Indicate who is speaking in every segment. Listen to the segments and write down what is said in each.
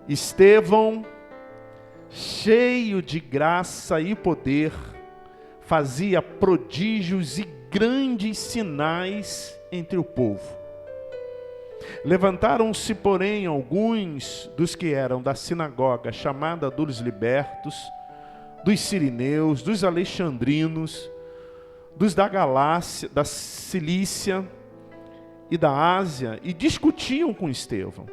Speaker 1: Estevão, cheio de graça e poder, fazia prodígios e grandes sinais entre o povo. Levantaram-se, porém, alguns dos que eram da sinagoga chamada dos libertos, dos sirineus, dos alexandrinos, dos da Galácia, da Cilícia e da Ásia, e discutiam com Estevão.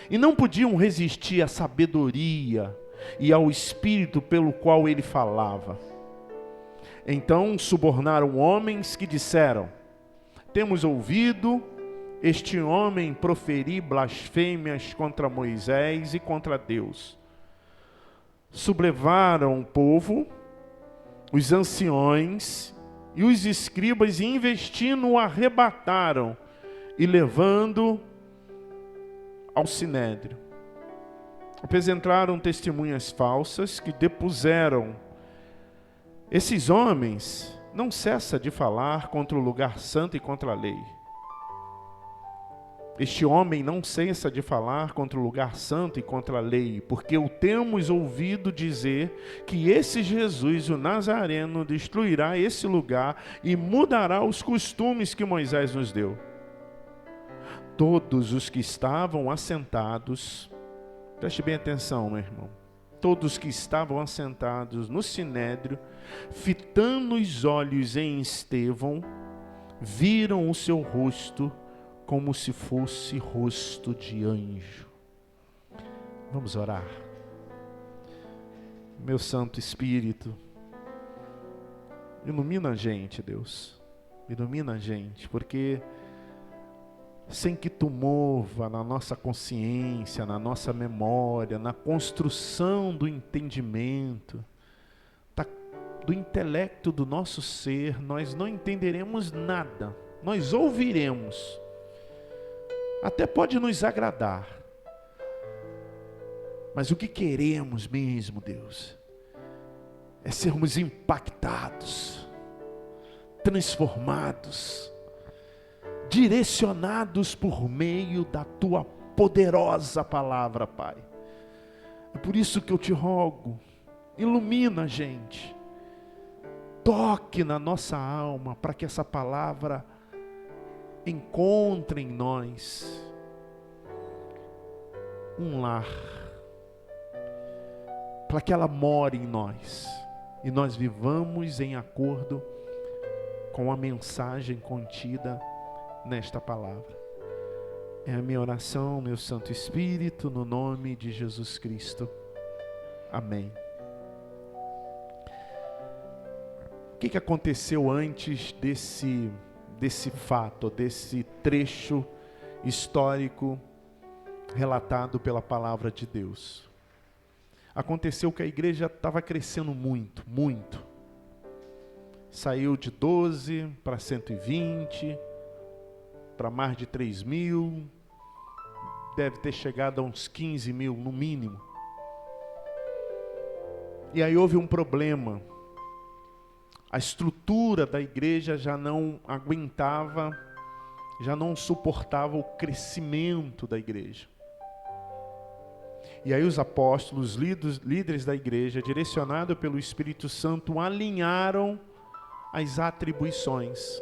Speaker 1: E não podiam resistir à sabedoria e ao espírito pelo qual ele falava. Então subornaram homens que disseram: temos ouvido este homem proferir blasfêmias contra Moisés e contra Deus. Sublevaram o povo, os anciões e os escribas, e investindo o arrebataram e levando ao sinédrio. Apresentaram testemunhas falsas que depuseram: esses homens não cessam de falar contra o lugar santo e contra a lei. Este homem não cessa de falar contra o lugar santo e contra a lei, porque o temos ouvido dizer que esse Jesus, o Nazareno, destruirá esse lugar e mudará os costumes que Moisés nos deu. Todos os que estavam assentados, preste bem atenção, meu irmão, todos que estavam assentados no sinédrio, fitando os olhos em Estevão, viram o seu rosto como se fosse rosto de anjo. Vamos orar. Meu Santo Espírito, ilumina a gente, Deus, ilumina a gente, porque sem que tu mova na nossa consciência, na nossa memória, na construção do entendimento, do intelecto do nosso ser, nós não entenderemos nada. Nós ouviremos, até pode nos agradar, mas o que queremos mesmo, Deus, é sermos impactados, transformados, direcionados por meio da tua poderosa palavra, Pai. É por isso que eu te rogo, ilumina a gente, toque na nossa alma, para que essa palavra encontre em nós um lar, para que ela more em nós, e nós vivamos em acordo com a mensagem contida nesta palavra. É a minha oração, meu Santo Espírito, no nome de Jesus Cristo. Amém. O que aconteceu antes desse fato, desse trecho histórico relatado pela palavra de Deus? Aconteceu que a igreja estava crescendo muito, muito. Saiu de 12 para 120, para mais de 3.000, deve ter chegado a uns 15.000 no mínimo. E aí houve um problema. A estrutura da igreja já não aguentava, já não suportava o crescimento da igreja. E aí os apóstolos, líderes da igreja, direcionados pelo Espírito Santo, alinharam as atribuições.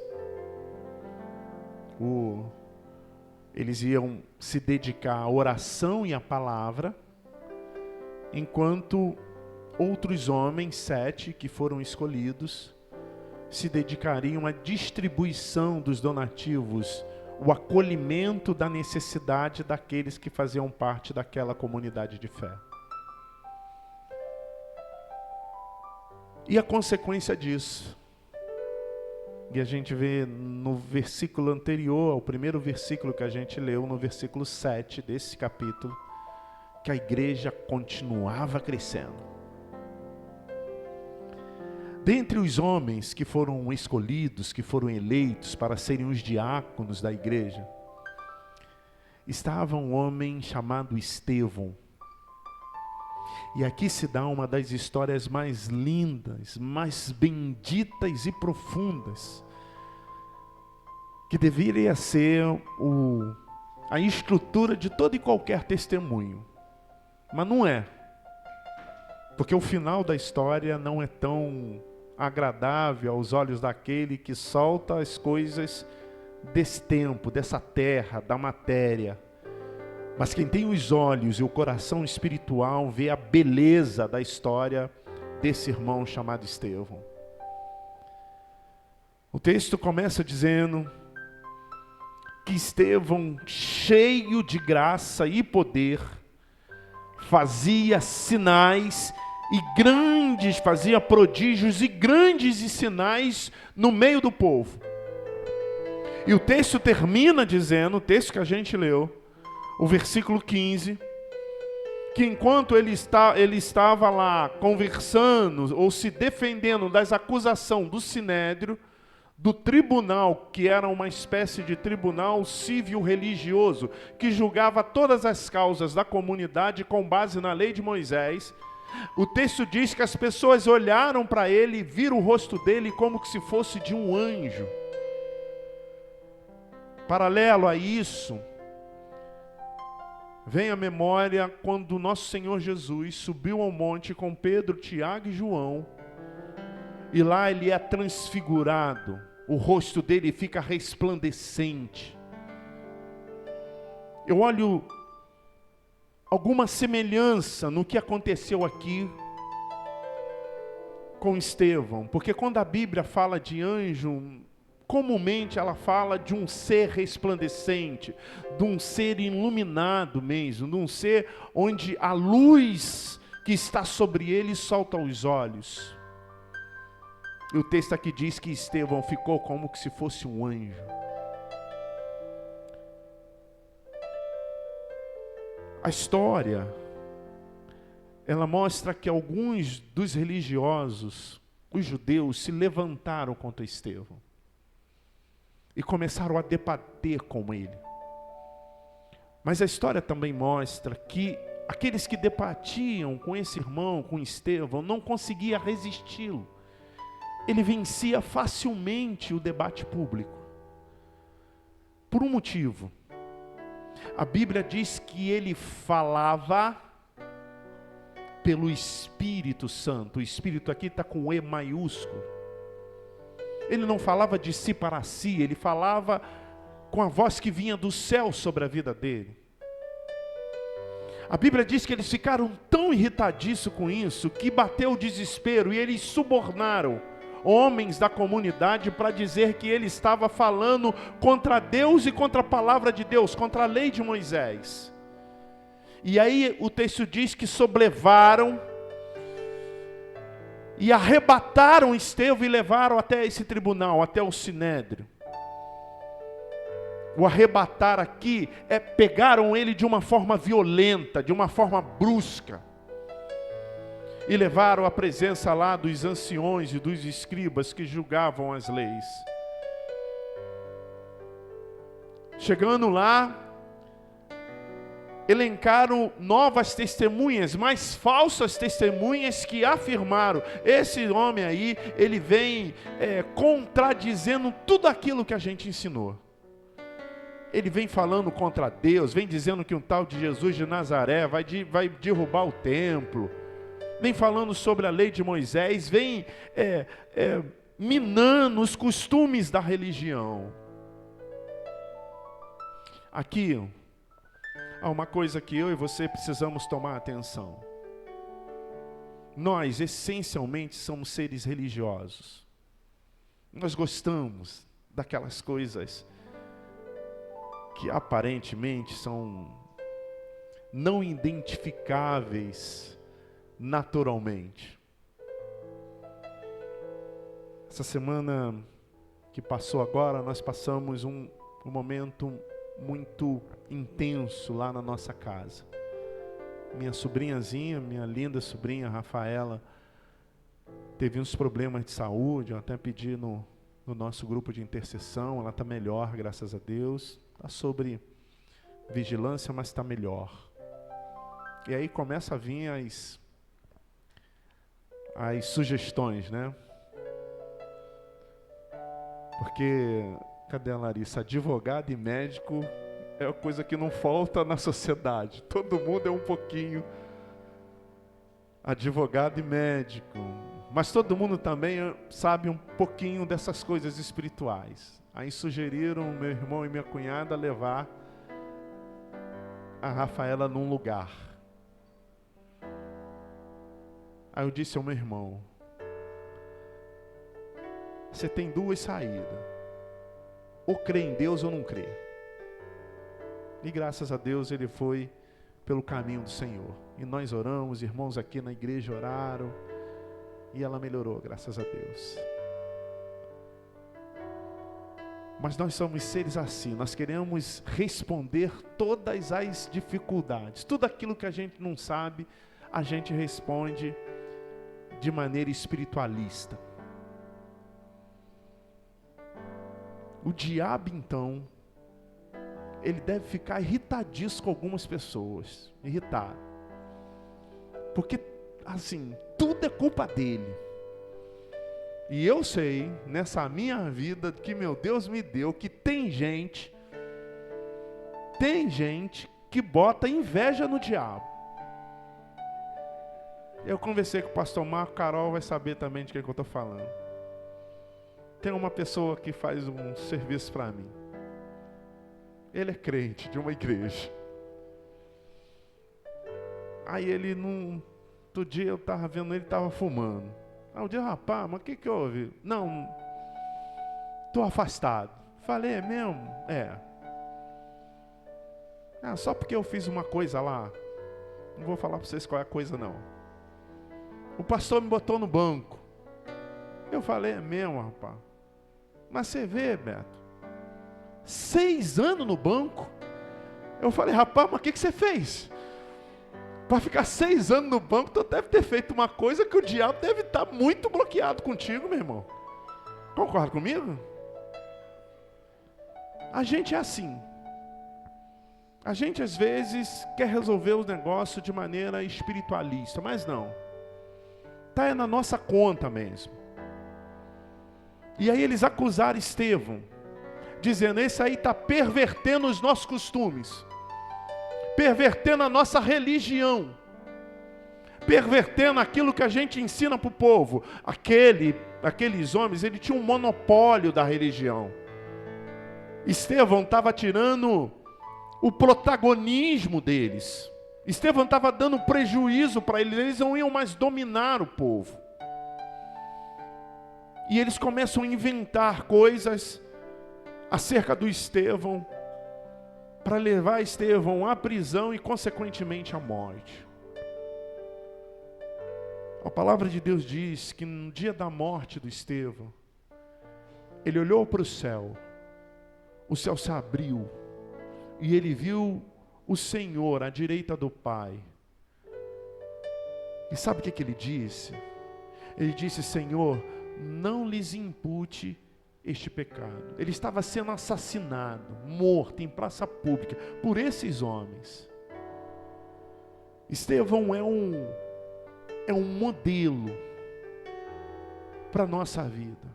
Speaker 1: Eles iam se dedicar à oração e à palavra, enquanto outros homens, 7, que foram escolhidos, se dedicariam à distribuição dos donativos, o acolhimento da necessidade daqueles que faziam parte daquela comunidade de fé. E a consequência disso, e a gente vê no versículo anterior, ao primeiro versículo que a gente leu, no versículo 7 desse capítulo, que a igreja continuava crescendo. Dentre os homens que foram escolhidos, que foram eleitos para serem os diáconos da igreja, estava um homem chamado Estevão. E aqui se dá uma das histórias mais lindas, mais benditas e profundas, que deveria ser a estrutura de todo e qualquer testemunho. Mas não é. Porque o final da história não é tão agradável aos olhos daquele que solta as coisas desse tempo, dessa terra, da matéria. Mas quem tem os olhos e o coração espiritual vê a beleza da história desse irmão chamado Estevão. O texto começa dizendo que Estevão, cheio de graça e poder, fazia sinais e grandes, fazia prodígios e grandes sinais no meio do povo. E o texto termina dizendo, o texto que a gente leu, o versículo 15, que enquanto ele estava lá conversando ou se defendendo das acusações do Sinédrio, do tribunal, que era uma espécie de tribunal civil-religioso, que julgava todas as causas da comunidade com base na lei de Moisés, o texto diz que as pessoas olharam para ele e viram o rosto dele como que se fosse de um anjo. Paralelo a isso, vem à memória quando nosso Senhor Jesus subiu ao monte com Pedro, Tiago e João, e lá ele é transfigurado, o rosto dele fica resplandecente. Eu olho alguma semelhança no que aconteceu aqui com Estevão, porque quando a Bíblia fala de anjo, comumente ela fala de um ser resplandecente, de um ser iluminado mesmo, de um ser onde a luz que está sobre ele salta aos olhos. E o texto aqui diz que Estevão ficou como que se fosse um anjo. A história, ela mostra que alguns dos religiosos, os judeus, se levantaram contra Estevão e começaram a debater com ele. Mas a história também mostra que aqueles que debatiam com esse irmão, com Estevão, não conseguiam resisti-lo. Ele vencia facilmente o debate público. Por um motivo. A Bíblia diz que ele falava pelo Espírito Santo. O Espírito aqui está com E maiúsculo. Ele não falava de si para si, ele falava com a voz que vinha do céu sobre a vida dele. A Bíblia diz que eles ficaram tão irritadiços com isso, que bateu o desespero e eles subornaram homens da comunidade para dizer que ele estava falando contra Deus e contra a palavra de Deus, contra a lei de Moisés. E aí o texto diz que sobrevaram e arrebataram Estevão e levaram até esse tribunal, até o Sinédrio. O arrebatar aqui é pegaram ele de uma forma violenta, de uma forma brusca. E levaram à presença lá dos anciões e dos escribas que julgavam as leis. Chegando lá, elencaram novas testemunhas, mas falsas testemunhas que afirmaram, esse homem aí, ele vem contradizendo tudo aquilo que a gente ensinou. Ele vem falando contra Deus, vem dizendo que um tal de Jesus de Nazaré vai derrubar o templo. Vem falando sobre a lei de Moisés, vem minando os costumes da religião. Aqui, há uma coisa que eu e você precisamos tomar atenção. Nós, essencialmente, somos seres religiosos. Nós gostamos daquelas coisas que aparentemente são não identificáveis naturalmente. Essa semana que passou agora, nós passamos um momento muito intenso lá na nossa casa. Minha sobrinhazinha, minha linda sobrinha Rafaela, teve uns problemas de saúde. Eu até pedi no nosso grupo de intercessão. Ela está melhor, graças a Deus. Está sobre vigilância, mas está melhor. E aí começa a vir as sugestões, né? Porque, cadê a Larissa? Advogado e médico é uma coisa que não falta na sociedade. Todo mundo é um pouquinho advogado e médico, mas todo mundo também sabe um pouquinho dessas coisas espirituais. Aí sugeriram meu irmão e minha cunhada levar a Rafaela num lugar. Aí eu disse ao meu irmão: você tem duas saídas, ou crê em Deus ou não crê. E graças a Deus ele foi pelo caminho do Senhor. E nós oramos, irmãos aqui na igreja oraram, e ela melhorou, graças a Deus. Mas nós somos seres assim, nós queremos responder todas as dificuldades. Tudo aquilo que a gente não sabe, a gente responde de maneira espiritualista. O diabo, então, ele deve ficar irritadíssimo com algumas pessoas. Irritado. Porque, assim, tudo é culpa dele. E eu sei, nessa minha vida, que meu Deus me deu, que tem gente que bota inveja no diabo. Eu conversei com o pastor Marco, Carol vai saber também de quem que eu estou falando. Tem uma pessoa que faz um serviço para mim. Ele é crente de uma igreja. Aí ele, outro dia eu estava vendo ele, estava fumando. Aí eu disse: rapaz, mas o que houve? Não, estou afastado. Falei: é mesmo? É. Só porque eu fiz uma coisa lá. Não vou falar para vocês qual é a coisa não. O pastor me botou no banco. Eu falei: é mesmo, rapaz? Mas você vê, Beto, 6 anos no banco. Eu falei: rapaz, mas o que você fez? Para ficar 6 anos no banco, tu deve ter feito uma coisa que o diabo deve estar muito bloqueado contigo, meu irmão. Concorda comigo? A gente é assim. A gente às vezes quer resolver os negócios de maneira espiritualista, mas não. Está na nossa conta mesmo. E aí eles acusaram Estevão, dizendo: esse aí está pervertendo os nossos costumes, pervertendo a nossa religião, pervertendo aquilo que a gente ensina para o povo. Aqueles homens, ele tinha um monopólio da religião. Estevão estava tirando o protagonismo deles. Estevão estava dando prejuízo para eles não iam mais dominar o povo. E eles começam a inventar coisas acerca do Estevão, para levar Estevão à prisão e consequentemente à morte. A palavra de Deus diz que no dia da morte do Estevão, ele olhou para o céu se abriu, e ele viu o Senhor à direita do Pai. E sabe o que ele disse? Ele disse: Senhor, não lhes impute este pecado. Ele estava sendo assassinado, morto em praça pública por esses homens. Estevão é um modelo para a nossa vida.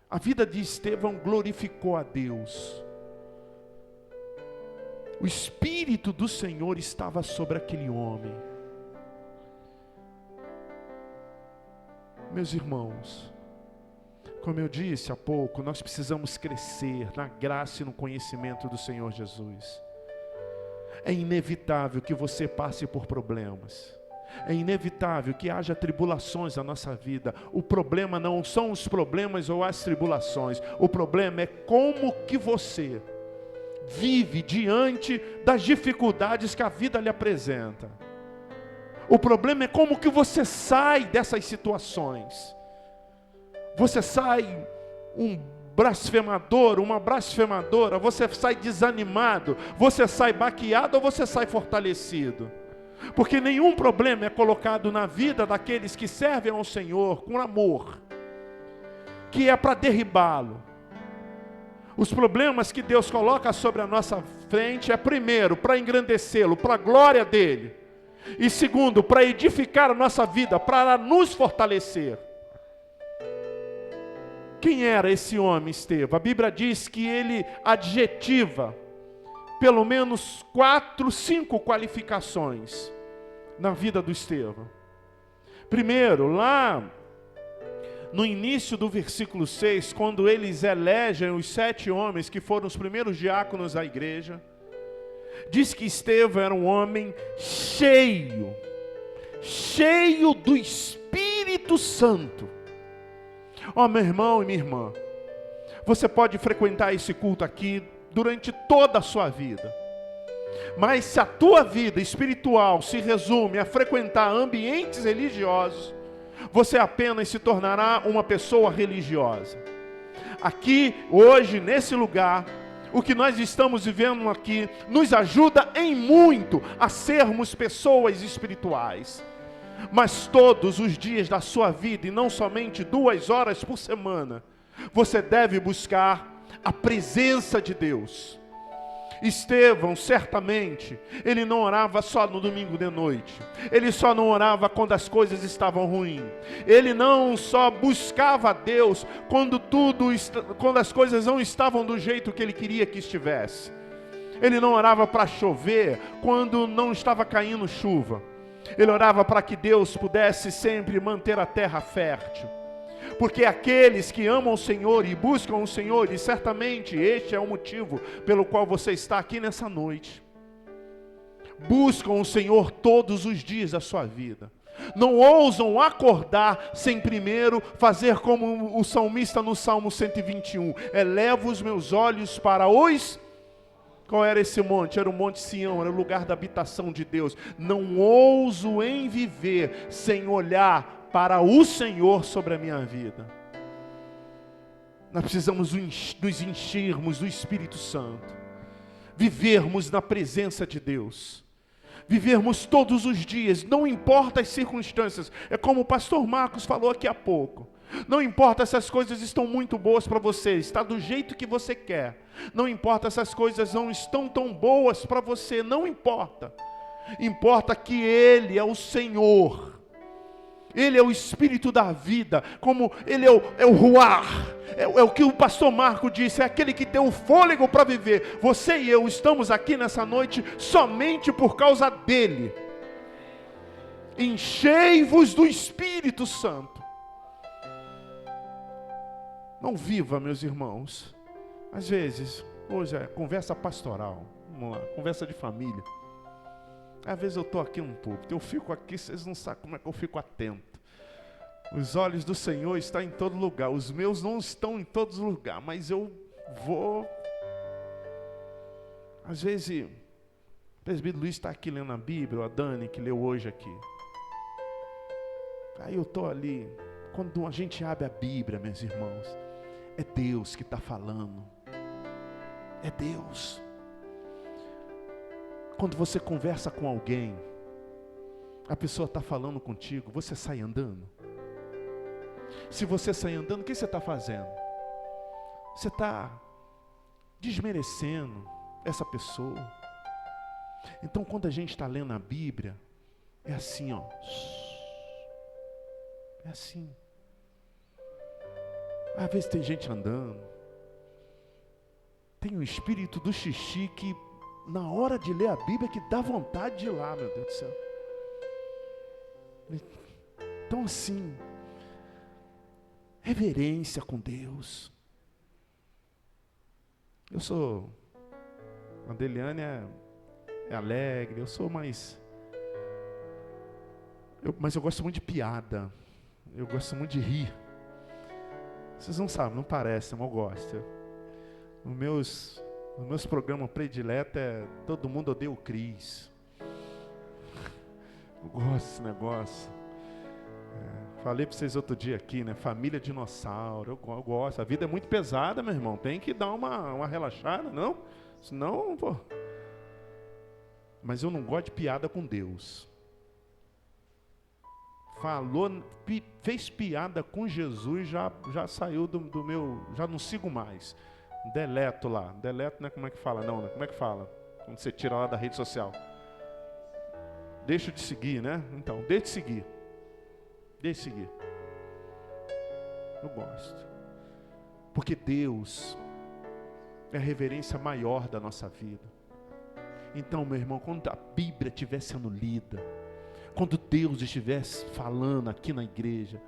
Speaker 1: A vida de Estevão glorificou a Deus. O Espírito do Senhor estava sobre aquele homem. Meus irmãos, como eu disse há pouco, nós precisamos crescer na graça e no conhecimento do Senhor Jesus. É inevitável que você passe por problemas. É inevitável que haja tribulações na nossa vida. O problema não são os problemas ou as tribulações. O problema é como que você vive diante das dificuldades que a vida lhe apresenta. O problema é como que você sai dessas situações. Você sai um blasfemador, uma blasfemadora, você sai desanimado, você sai baqueado ou você sai fortalecido? Porque nenhum problema é colocado na vida daqueles que servem ao Senhor com amor, que é para derribá-lo. Os problemas que Deus coloca sobre a nossa frente é, primeiro, para engrandecê-lo, para a glória dele. E segundo, para edificar a nossa vida, para nos fortalecer. Quem era esse homem, Estevão? A Bíblia diz que ele adjetiva pelo menos 4, 5 qualificações na vida do Estevão. Primeiro, lá no início do versículo 6, quando eles elegem os 7 homens que foram os primeiros diáconos da igreja, diz que Estevão era um homem cheio do Espírito Santo. Ó, meu irmão e minha irmã, você pode frequentar esse culto aqui durante toda a sua vida, mas se a tua vida espiritual se resume a frequentar ambientes religiosos, você apenas se tornará uma pessoa religiosa. Aqui, hoje, nesse lugar, o que nós estamos vivendo aqui nos ajuda em muito a sermos pessoas espirituais. Mas todos os dias da sua vida, e não somente 2 horas por semana, você deve buscar a presença de Deus. Estevão, certamente, ele não orava só no domingo de noite. Ele só não orava quando as coisas estavam ruins. Ele não só buscava a Deus quando as coisas não estavam do jeito que ele queria que estivesse. Ele não orava para chover quando não estava caindo chuva. Ele orava para que Deus pudesse sempre manter a terra fértil. Porque aqueles que amam o Senhor e buscam o Senhor, e certamente este é o motivo pelo qual você está aqui nessa noite, buscam o Senhor todos os dias da sua vida. Não ousam acordar sem primeiro fazer como o salmista no Salmo 121. Elevo os meus olhos para os... Qual era esse monte? Era o Monte Sião, era o lugar da habitação de Deus. Não ouso em viver sem olhar para o Senhor sobre a minha vida. Nós precisamos nos enchermos do Espírito Santo, vivermos na presença de Deus, vivermos todos os dias, não importa as circunstâncias. É como o pastor Marcos falou aqui há pouco. Não importa se as coisas estão muito boas para você, está do jeito que você quer. Não importa se as coisas não estão tão boas para você, não importa. Importa que Ele é o Senhor. Ele é o Espírito da vida, como Ele é o Ruar, é o que o pastor Marco disse, é aquele que tem o fôlego para viver. Você e eu estamos aqui nessa noite somente por causa dEle. Enchei-vos do Espírito Santo. Não viva, meus irmãos, às vezes, hoje é conversa pastoral, vamos lá, conversa de família. Às vezes eu estou aqui num púlpito, eu fico aqui, vocês não sabem como é que eu fico atento. Os olhos do Senhor estão em todo lugar, os meus não estão em todos os lugares, mas eu vou. Às vezes, o presbítero Luiz está aqui lendo a Bíblia, ou a Dani que leu hoje aqui. Aí eu estou ali, quando a gente abre a Bíblia, meus irmãos, é Deus que está falando, é Deus. Quando você conversa com alguém, a pessoa está falando contigo, você sai andando? Se você sai andando, o que você está fazendo? Você está desmerecendo essa pessoa. Então, quando a gente está lendo a Bíblia, é assim, ó. É assim. Às vezes tem gente andando, tem o espírito do xixi que na hora de ler a Bíblia que dá vontade de ir lá, meu Deus do céu. Então assim, reverência com Deus. Eu sou, a Deliane é alegre, eu sou mais, mas eu gosto muito de piada, eu gosto muito de rir. Vocês não sabem, não parece, mas eu gosto. Os meus programas prediletos é Todo Mundo Odeia o Cris. Eu gosto desse negócio. Falei para vocês outro dia aqui, né? Família Dinossauro. Eu gosto. A vida é muito pesada, meu irmão. Tem que dar uma relaxada, não? Senão, pô. Mas eu não gosto de piada com Deus. Fez piada com Jesus, já saiu do meu, já não sigo mais. Deleto lá. Deleto não é como é que fala, não, né? Como é que fala? Quando você tira lá da rede social. Deixa de seguir, né? Então, deixa de seguir. Deixa de seguir. Eu gosto. Porque Deus é a reverência maior da nossa vida. Então, meu irmão, quando a Bíblia estiver sendo lida, Quando Deus estiver falando aqui na igreja,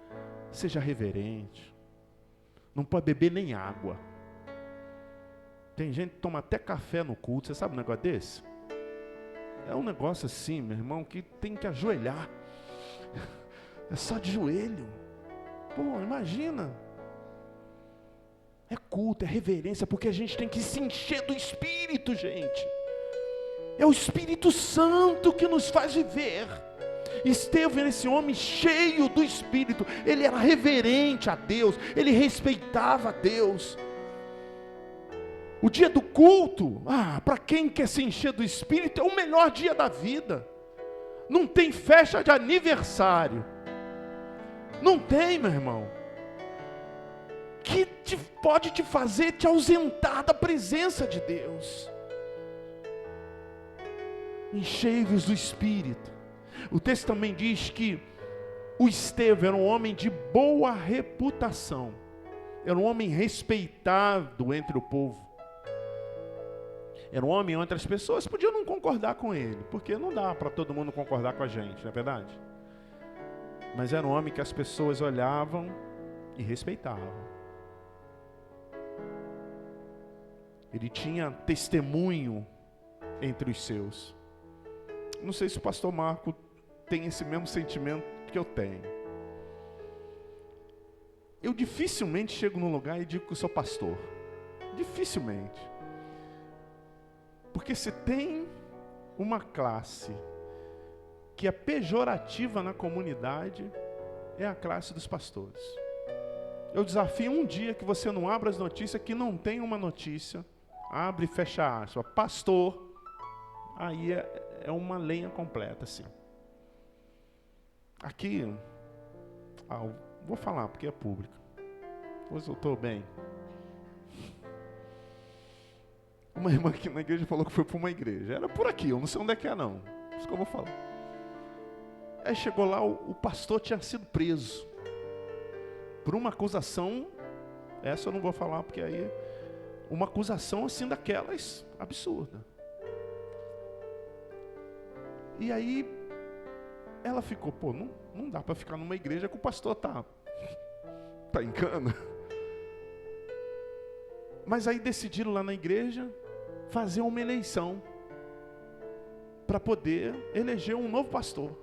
Speaker 1: seja reverente. Não pode beber nem água. Tem gente que toma até café no culto. Você sabe um negócio desse? É um negócio assim, meu irmão, que tem que ajoelhar. É só de joelho. Pô, imagina. É culto, é reverência, porque a gente tem que se encher do Espírito, gente. É o Espírito Santo que nos faz viver. Estevão, esse homem cheio do Espírito, ele era reverente a Deus, ele respeitava a Deus. O dia do culto, para quem quer se encher do Espírito, é o melhor dia da vida. Não tem festa de aniversário. Não tem, meu irmão. Que pode te fazer te ausentar da presença de Deus. Enchei-vos do Espírito. O texto também diz que o Estevão era um homem de boa reputação. Era um homem respeitado entre o povo. Era um homem onde as pessoas podiam não concordar com ele, porque não dá para todo mundo concordar com a gente, não é verdade? Mas era um homem que as pessoas olhavam e respeitavam. Ele tinha testemunho entre os seus. Não sei se o pastor Marco tem esse mesmo sentimento que eu tenho. Eu dificilmente chego num lugar e digo que eu sou pastor. Dificilmente. Porque se tem uma classe que é pejorativa na comunidade, é a classe dos pastores. Eu desafio um dia que você não abra as notícias, que não tem uma notícia, abre e fecha aspas, pastor, aí é uma lenha completa, assim. Aqui, vou falar porque é público. Hoje eu estou bem. Uma irmã aqui na igreja falou que foi para uma igreja. Era por aqui, eu não sei onde é que é não. Isso que eu vou falar. Aí chegou lá, o pastor tinha sido preso. Por uma acusação, essa eu não vou falar porque aí... Uma acusação assim daquelas absurda. E aí, ela ficou, não dá para ficar numa igreja que o pastor tá em cana. Mas aí decidiram lá na igreja fazer uma eleição para poder eleger um novo pastor.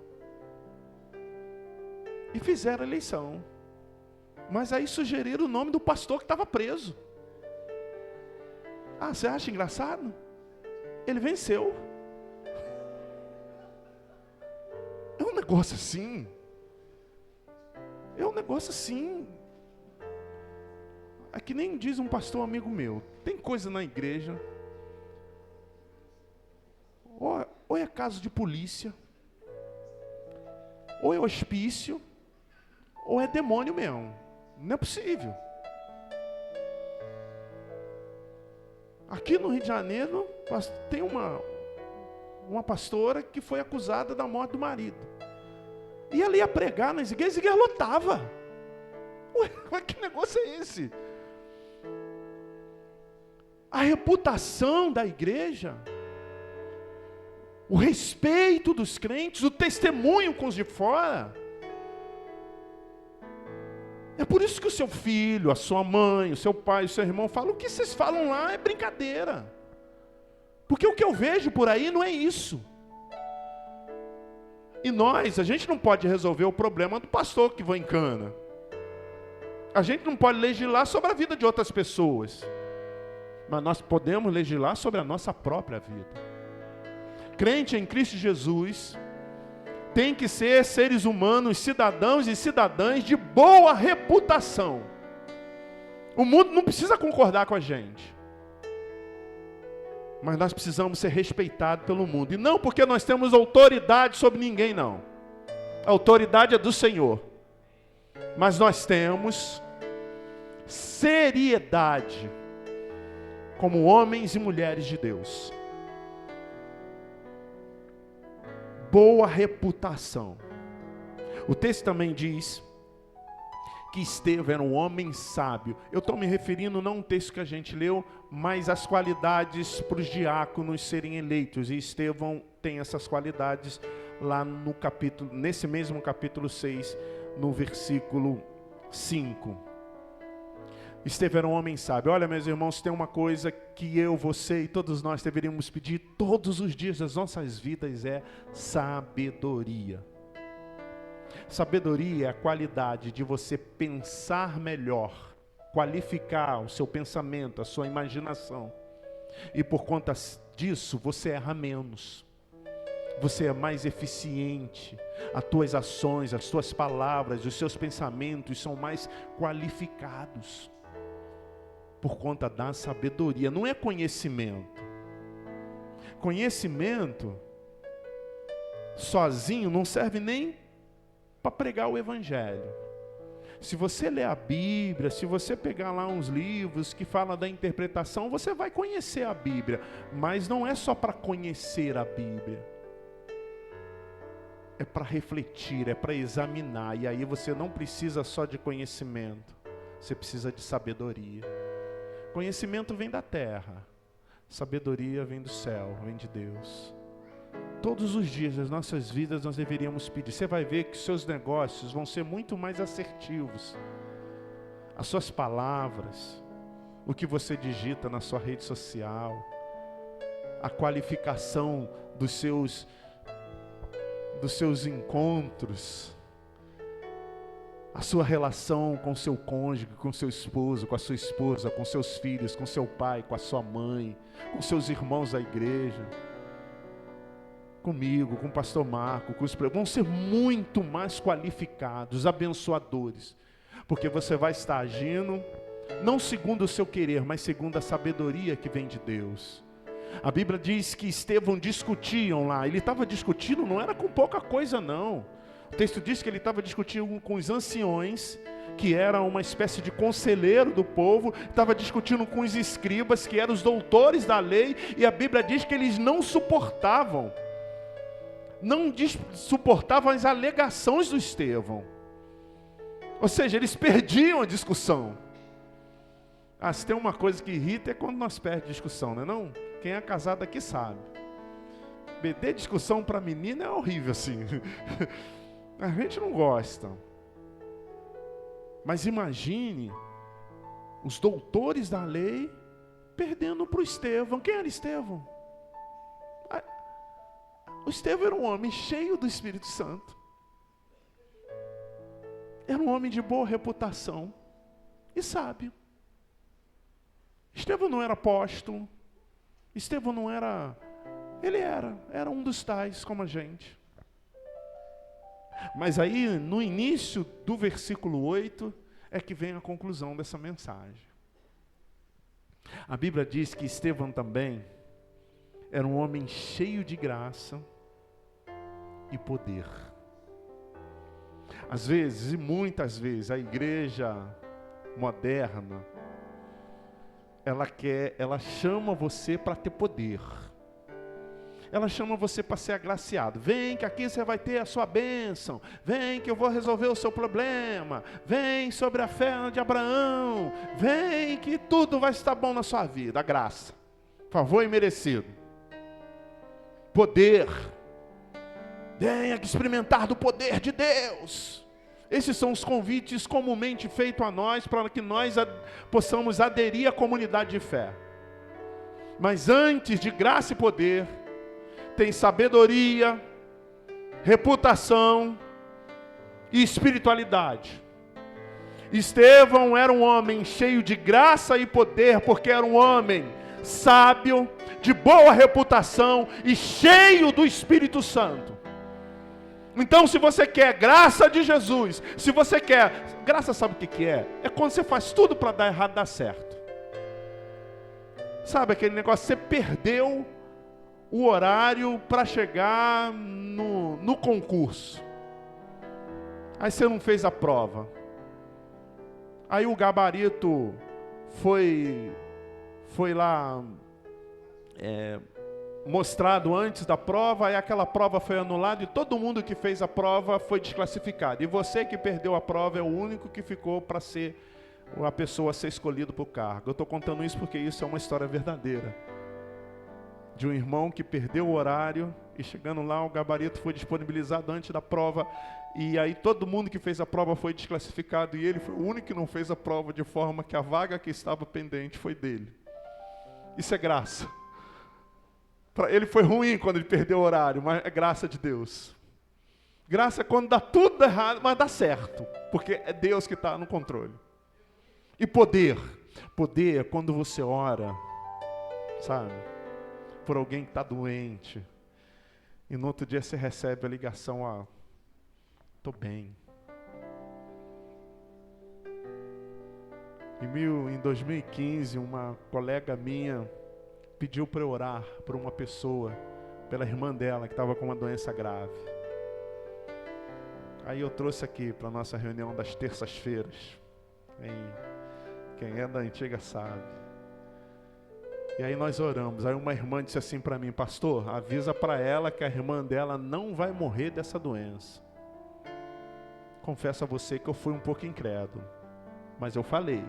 Speaker 1: E fizeram a eleição. Mas aí sugeriram o nome do pastor que estava preso. Você acha engraçado? Ele venceu. É um negócio assim. É um negócio assim. É que nem diz um pastor amigo meu. Tem coisa na igreja. Ou é caso de polícia. Ou é hospício. Ou é demônio mesmo. Não é possível. Aqui no Rio de Janeiro, tem uma pastora que foi acusada da morte do marido. E ela ia pregar nas igrejas, a igreja lotava. Ué, que negócio é esse? A reputação da igreja, o respeito dos crentes, o testemunho com os de fora. É por isso que o seu filho, a sua mãe, o seu pai, o seu irmão falam, o que vocês falam lá é brincadeira. Porque o que eu vejo por aí não é isso. E a gente não pode resolver o problema do pastor que vai em cana. A gente não pode legislar sobre a vida de outras pessoas. Mas nós podemos legislar sobre a nossa própria vida. Crente em Cristo Jesus tem que ser seres humanos, cidadãos e cidadãs de boa reputação. O mundo não precisa concordar com a gente. Mas nós precisamos ser respeitados pelo mundo. E não porque nós temos autoridade sobre ninguém, não. A autoridade é do Senhor. Mas nós temos seriedade como homens e mulheres de Deus. Boa reputação. O texto também diz que Estevão era um homem sábio. Eu estou me referindo não a um texto que a gente leu, mas as qualidades para os diáconos serem eleitos. E Estevão tem essas qualidades lá no capítulo, nesse mesmo capítulo 6, no versículo 5. Estevão era um homem sábio. Olha, meus irmãos, tem uma coisa que eu, você e todos nós deveríamos pedir todos os dias das nossas vidas, é sabedoria. Sabedoria é a qualidade de você pensar melhor, qualificar o seu pensamento, a sua imaginação. E por conta disso, você erra menos. Você é mais eficiente. As tuas ações, as tuas palavras, os seus pensamentos são mais qualificados. Por conta da sabedoria. Não é conhecimento. Conhecimento sozinho não serve nem para pregar o evangelho. Se você ler a Bíblia, se você pegar lá uns livros que falam da interpretação, você vai conhecer a Bíblia. Mas não é só para conhecer a Bíblia. É para refletir, é para examinar. E aí você não precisa só de conhecimento. Você precisa de sabedoria. Conhecimento vem da terra. Sabedoria vem do céu, vem de Deus. Todos os dias das nossas vidas nós deveríamos pedir. Você vai ver que seus negócios vão ser muito mais assertivos. As suas palavras, o que você digita na sua rede social, a qualificação dos seus encontros, a sua relação com seu cônjuge, com seu esposo, com a sua esposa, com seus filhos, com seu pai, com a sua mãe, com seus irmãos da igreja, comigo, com o pastor Marco, com os vão ser muito mais qualificados, abençoadores, porque você vai estar agindo não segundo o seu querer, mas segundo a sabedoria que vem de Deus. A Bíblia diz que Estevão discutiam lá. Ele estava discutindo, não era com pouca coisa não. O texto diz que ele estava discutindo com os anciões, que era uma espécie de conselheiro do povo, estava discutindo com os escribas, que eram os doutores da lei, e a Bíblia diz que eles não suportavam as alegações do Estevão. Ou seja, eles perdiam a discussão. Se tem uma coisa que irrita é quando nós perdemos discussão, não é não? Quem é casado aqui sabe. Perder discussão para menina é horrível assim. A gente não gosta. Mas imagine os doutores da lei perdendo para o Estevão. Quem era Estevão? O Estevão era um homem cheio do Espírito Santo. Era um homem de boa reputação e sábio. Estevão não era apóstolo. Estevão não era... Ele era um dos tais como a gente. Mas aí, no início do versículo 8, é que vem a conclusão dessa mensagem. A Bíblia diz que Estevão também era um homem cheio de graça e poder. Às vezes, e muitas vezes, a igreja moderna, ela chama você para ter poder. Ela chama você para ser agraciado. Vem que aqui você vai ter a sua bênção. Vem que eu vou resolver o seu problema. Vem sobre a fé de Abraão. Vem que tudo vai estar bom na sua vida. A graça. Favor imerecido. Poder. Venha que experimentar do poder de Deus. Esses são os convites comumente feitos a nós para que nós possamos aderir à comunidade de fé. Mas antes de graça e poder, tem sabedoria, reputação e espiritualidade. Estevão era um homem cheio de graça e poder, porque era um homem sábio, de boa reputação e cheio do Espírito Santo. Então, se você quer graça de Jesus, se você quer... Graça, sabe o que é? É quando você faz tudo para dar errado, dar certo. Sabe aquele negócio, você perdeu o horário para chegar no concurso. Aí você não fez a prova. Aí o gabarito foi lá mostrado antes da prova, aí aquela prova foi anulada e todo mundo que fez a prova foi desclassificado. E você que perdeu a prova é o único que ficou para ser a pessoa a ser escolhido para o cargo. Eu estou contando isso porque isso é uma história verdadeira. De um irmão que perdeu o horário e chegando lá o gabarito foi disponibilizado antes da prova. E aí todo mundo que fez a prova foi desclassificado e ele foi o único que não fez a prova, de forma que a vaga que estava pendente foi dele. Isso é graça. Para ele foi ruim quando ele perdeu o horário, mas é graça de Deus. Graça é quando dá tudo errado, mas dá certo, porque é Deus que está no controle. E poder. Poder é quando você ora, sabe, por alguém que está doente, e no outro dia você recebe a ligação, estou bem. Em 2015, uma colega minha pediu para eu orar por uma pessoa, pela irmã dela, que estava com uma doença grave. Aí eu trouxe aqui para a nossa reunião das terças-feiras. Quem é da antiga sabe. E aí nós oramos. Aí uma irmã disse assim para mim: pastor, avisa para ela que a irmã dela não vai morrer dessa doença. Confesso a você que eu fui um pouco incrédulo, mas eu falei.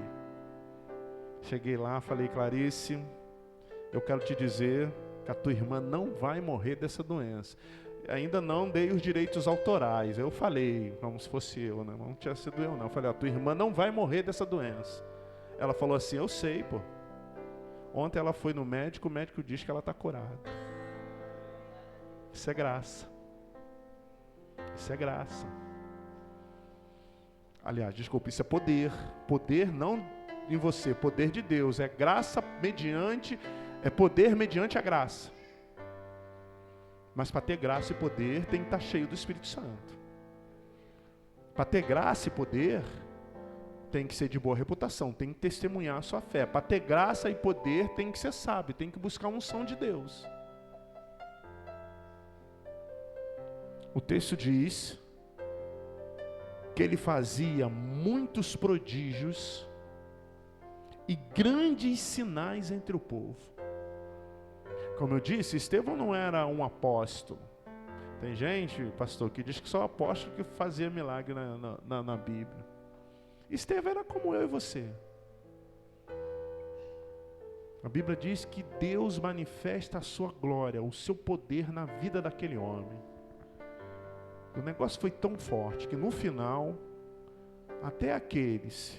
Speaker 1: Cheguei lá, falei: Clarice, eu quero te dizer que a tua irmã não vai morrer dessa doença. Ainda não dei os direitos autorais. Eu falei, como se fosse eu, né? Não tinha sido eu, não. Eu falei: a tua irmã não vai morrer dessa doença. Ela falou assim: eu sei, pô. Ontem ela foi no médico, o médico diz que ela está curada. Isso é graça. Isso é graça. Aliás, desculpa, isso é poder. Poder não em você, poder de Deus. É graça mediante, é poder mediante a graça. Mas para ter graça e poder, tem que estar cheio do Espírito Santo. Para ter graça e poder, tem que ser de boa reputação, tem que testemunhar a sua fé. Para ter graça e poder, tem que ser sábio, tem que buscar a unção de Deus. O texto diz que ele fazia muitos prodígios e grandes sinais entre o povo. Como eu disse, Estevão não era um apóstolo. Tem gente, pastor, que diz que só apóstolo que fazia milagre na Bíblia. Estevão era como eu e você. A Bíblia diz que Deus manifesta a sua glória, o seu poder na vida daquele homem. O negócio foi tão forte que no final, até aqueles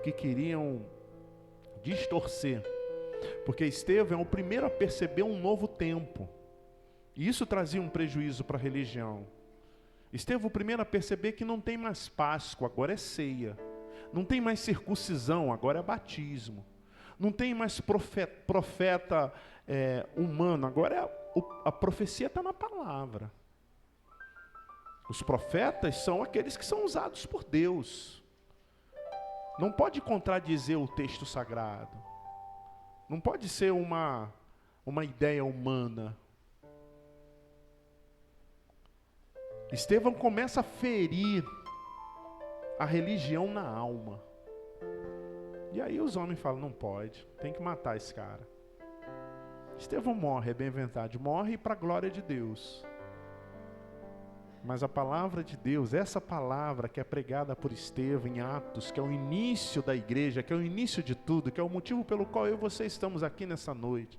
Speaker 1: que queriam distorcer, porque Estevão é o primeiro a perceber um novo tempo, e isso trazia um prejuízo para a religião. Estevão é o primeiro a perceber que não tem mais Páscoa, agora é ceia. Não tem mais circuncisão, agora é batismo. Não tem mais profeta humano, agora a profecia está na palavra. Os profetas são aqueles que são usados por Deus. Não pode contradizer o texto sagrado. Não pode ser uma ideia humana. Estevão começa a ferir a religião na alma. E aí os homens falam: não pode, tem que matar esse cara. Estevão morre, é bem verdade, morre para a glória de Deus. Mas a palavra de Deus, essa palavra que é pregada por Estevão em Atos, que é o início da igreja, que é o início de tudo, que é o motivo pelo qual eu e você estamos aqui nessa noite,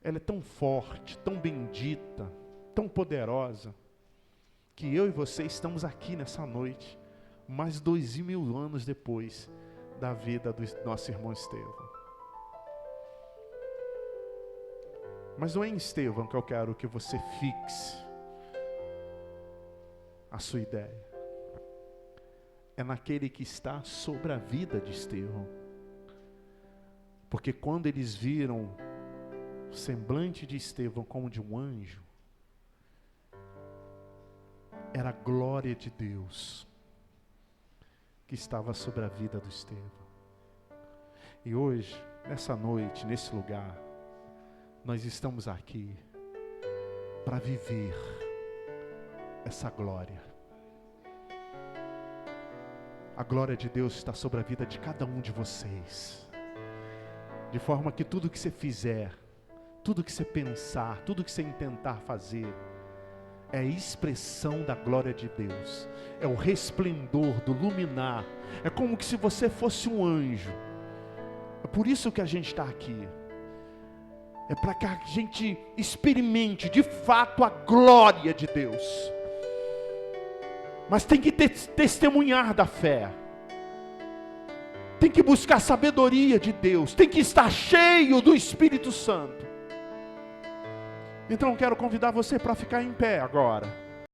Speaker 1: ela é tão forte, tão bendita, tão poderosa, que eu e você estamos aqui nessa noite, mais 2000 anos depois da vida do nosso irmão Estevão. Mas não é em Estevão que eu quero que você fixe a sua ideia. É naquele que está sobre a vida de Estevão. Porque quando eles viram o semblante de Estevão como de um anjo, era a glória de Deus que estava sobre a vida do Estevão. E hoje, nessa noite, nesse lugar, nós estamos aqui para viver essa glória. A glória de Deus está sobre a vida de cada um de vocês, de forma que tudo que você fizer, tudo que você pensar, tudo que você intentar fazer, é a expressão da glória de Deus, é o resplendor do luminar, é como que se você fosse um anjo. É por isso que a gente está aqui, é para que a gente experimente de fato a glória de Deus, mas tem que testemunhar da fé, tem que buscar sabedoria de Deus, tem que estar cheio do Espírito Santo. Então eu quero convidar você para ficar em pé agora.